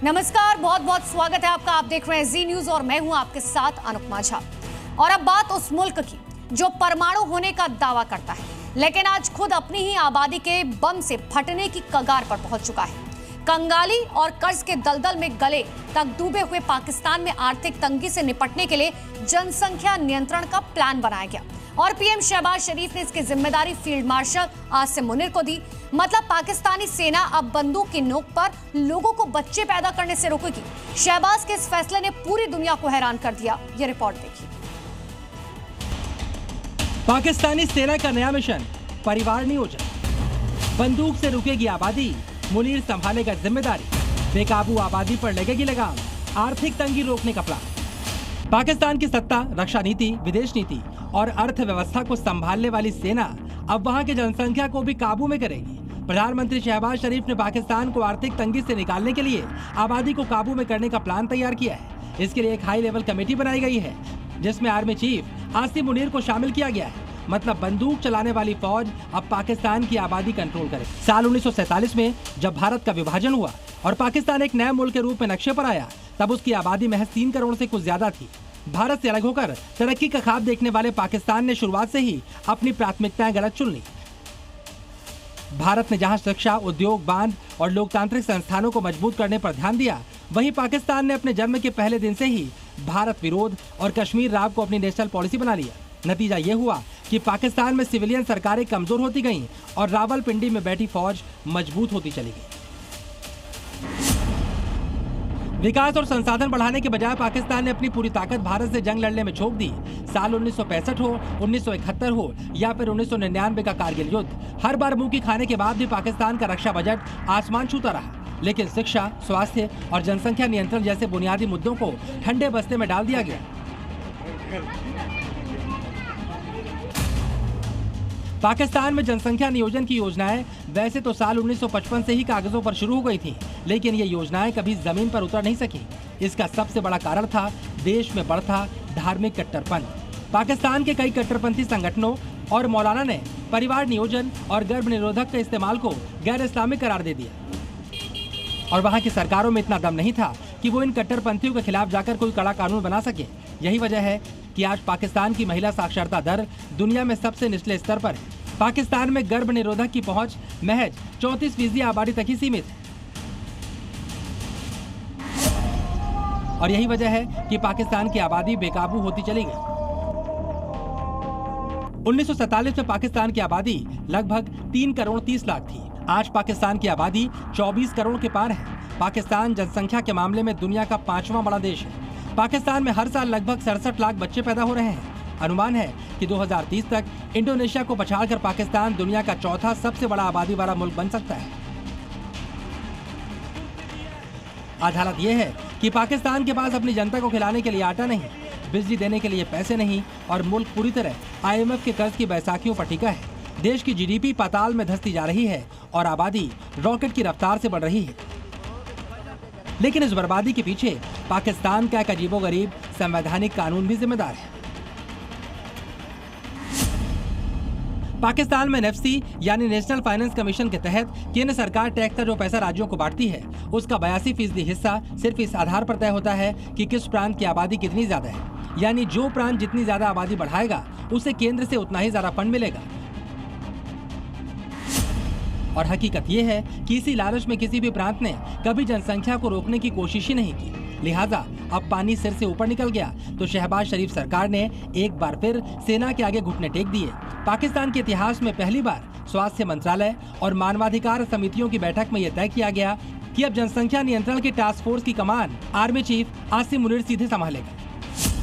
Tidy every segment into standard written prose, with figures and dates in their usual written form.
नमस्कार, बहुत बहुत स्वागत है आपका। आप देख रहे हैं जी न्यूज और मैं हूं आपके साथ अनुपमा झा। और अब बात उस मुल्क की जो परमाणु होने का दावा करता है, लेकिन आज खुद अपनी ही आबादी के बम से फटने की कगार पर पहुंच चुका है। कंगाली और कर्ज के दलदल में गले तक डूबे हुए पाकिस्तान में आर्थिक तंगी से निपटने के लिए जनसंख्या नियंत्रण का प्लान बनाया गया और पीएम शहबाज शरीफ ने इसकी जिम्मेदारी फील्ड मार्शल आसिम मुनीर को दी। मतलब पाकिस्तानी सेना अब बंदूक की नोक पर लोगों को बच्चे पैदा करने से रोकेगी। शहबाज के इस फैसले ने पूरी दुनिया को हैरान कर दिया। ये रिपोर्ट देखिए। पाकिस्तानी सेना का नया मिशन परिवार नियोजन। बंदूक से रुकेगी आबादी, मुनीर संभालेगा जिम्मेदारी। बेकाबू आबादी पर लगेगी लगाम, आर्थिक तंगी रोकने का प्लान। पाकिस्तान की सत्ता, रक्षा नीति, विदेश नीति और अर्थव्यवस्था को संभालने वाली सेना अब वहां की जनसंख्या को भी काबू में करेगी। प्रधानमंत्री शहबाज शरीफ ने पाकिस्तान को आर्थिक तंगी से निकालने के लिए आबादी को काबू में करने का प्लान तैयार किया है। इसके लिए एक हाई लेवल कमेटी बनाई गई है जिसमें आर्मी चीफ आसिम मुनीर को शामिल किया गया है। मतलब बंदूक चलाने वाली फौज अब पाकिस्तान की आबादी कंट्रोल करे। साल 1947 में जब भारत का विभाजन हुआ और पाकिस्तान एक नए मुल्क के रूप में नक्शे पर आया, तब उसकी आबादी महज 3 करोड़ से कुछ ज्यादा थी। भारत से अलग होकर तरक्की का ख्वाब देखने वाले पाकिस्तान ने शुरुआत से ही अपनी प्राथमिकताएं गलत चुन ली। भारत ने जहां शिक्षा, उद्योग, बांध और लोकतांत्रिक संस्थानों को मजबूत करने पर ध्यान दिया, वहीं पाकिस्तान ने अपने जन्म के पहले दिन से ही भारत विरोध और कश्मीर राव को अपनी नेशनल पॉलिसी बना लिया। नतीजा ये हुआ कि पाकिस्तान में सिविलियन सरकारें कमजोर होती गईं और रावलपिंडी में बैठी फौज मजबूत होती चली गई। विकास और संसाधन बढ़ाने के बजाय पाकिस्तान ने अपनी पूरी ताकत भारत से जंग लड़ने में झोंक दी। साल 1965 हो, 1971 हो या फिर 1999 का कारगिल युद्ध, हर बार मुंह की खाने के बाद भी पाकिस्तान का रक्षा बजट आसमान छूता रहा। लेकिन शिक्षा, स्वास्थ्य और जनसंख्या नियंत्रण जैसे बुनियादी मुद्दों को ठंडे बस्ते में डाल दिया गया। पाकिस्तान में जनसंख्या नियोजन की योजनाएं वैसे तो साल 1955 से ही कागजों पर शुरू हो गई थी, लेकिन ये योजनाएं कभी जमीन पर उतर नहीं सकी। इसका सबसे बड़ा कारण था देश में बढ़ता धार्मिक कट्टरपन। पाकिस्तान के कई कट्टरपंथी संगठनों और मौलाना ने परिवार नियोजन और गर्भ निरोधक के इस्तेमाल को गैर इस्लामिक करार दे दिया। और वहाँ की सरकारों में इतना दम नहीं था कि वो इन कट्टरपंथियों के खिलाफ जाकर कोई कड़ा कानून बना सके। यही वजह है कि आज पाकिस्तान की महिला साक्षरता दर दुनिया में सबसे निचले स्तर पर है। पाकिस्तान में गर्भ निरोधक की पहुंच महज 34% आबादी तक ही सीमित है। और यही वजह है कि पाकिस्तान की आबादी बेकाबू होती चली गई। 1947 में पाकिस्तान की आबादी लगभग 3 करोड़ 30 लाख थी। आज पाकिस्तान की आबादी 24 करोड़ के पार है। पाकिस्तान जनसंख्या के मामले में दुनिया का 5वां बड़ा देश है। पाकिस्तान में हर साल लगभग 67 लाख बच्चे पैदा हो रहे हैं। अनुमान है कि 2030 तक इंडोनेशिया को पछाड़कर पाकिस्तान दुनिया का 4था सबसे बड़ा आबादी वाला मुल्क बन सकता है। आज हालत यह है कि पाकिस्तान के पास अपनी जनता को खिलाने के लिए आटा नहीं, बिजली देने के लिए पैसे नहीं और मुल्क पूरी तरह IMF के कर्ज की बैसाखियों पर टिका है। देश की GDP पाताल में धंसती जा रही है और आबादी रॉकेट की रफ्तार से बढ़ रही है। लेकिन इस बर्बादी के पीछे पाकिस्तान का एक अजीबोगरीब संवैधानिक कानून भी जिम्मेदार है। पाकिस्तान में NFC यानी नेशनल फाइनेंस कमीशन के तहत केंद्र सरकार टैक्स का जो पैसा राज्यों को बांटती है, उसका 82% हिस्सा सिर्फ इस आधार पर तय होता है कि किस प्रांत की आबादी कितनी ज्यादा है। यानी जो प्रांत जितनी ज्यादा आबादी बढ़ाएगा, उसे केंद्र से उतना ही ज्यादा फंड मिलेगा। और हकीकत यह है कि इसी लालच में किसी भी प्रांत ने कभी जनसंख्या को रोकने की कोशिश ही नहीं की। लिहाजा अब पानी सिर से ऊपर निकल गया तो शहबाज शरीफ सरकार ने एक बार फिर सेना के आगे घुटने टेक दिए। पाकिस्तान के इतिहास में पहली बार स्वास्थ्य मंत्रालय और मानवाधिकार समितियों की बैठक में यह तय किया गया कि अब जनसंख्या नियंत्रण की टास्क फोर्स की कमान आर्मी चीफ आसिम मुनीर सीधे संभालेगा।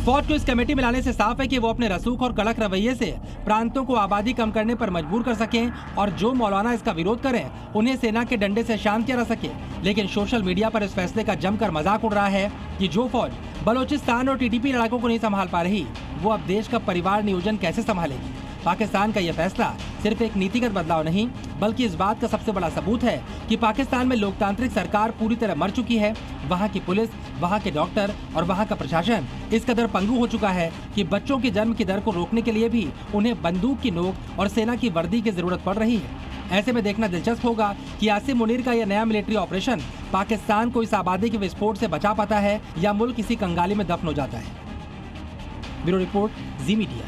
फौज को इस कमेटी में लाने से साफ है कि वो अपने रसूख और कड़क रवैये से प्रांतों को आबादी कम करने पर मजबूर कर सकें और जो मौलाना इसका विरोध करें उन्हें सेना के डंडे से शांत किया जा सके। लेकिन सोशल मीडिया पर इस फैसले का जमकर मजाक उड़ रहा है कि जो फौज बलोचिस्तान और TTP लड़ाकों को नहीं संभाल पा रही, वो अब देश का परिवार नियोजन कैसे संभालेगी। पाकिस्तान का यह फैसला सिर्फ एक नीतिगत बदलाव नहीं, बल्कि इस बात का सबसे बड़ा सबूत है कि पाकिस्तान में लोकतांत्रिक सरकार पूरी तरह मर चुकी है। वहाँ की पुलिस, वहाँ के डॉक्टर और वहाँ का प्रशासन इस कदर पंगु हो चुका है कि बच्चों की जन्म की दर को रोकने के लिए भी उन्हें बंदूक की नोक और सेना की वर्दी की जरूरत पड़ रही है। ऐसे में देखना दिलचस्प होगा कि आसिम मुनीर का यह नया मिलिट्री ऑपरेशन पाकिस्तान को इस आबादी के विस्फोट से बचा पाता है या मुल्क किसी कंगाली में दफन हो जाता है। ब्यूरो रिपोर्ट, जी मीडिया।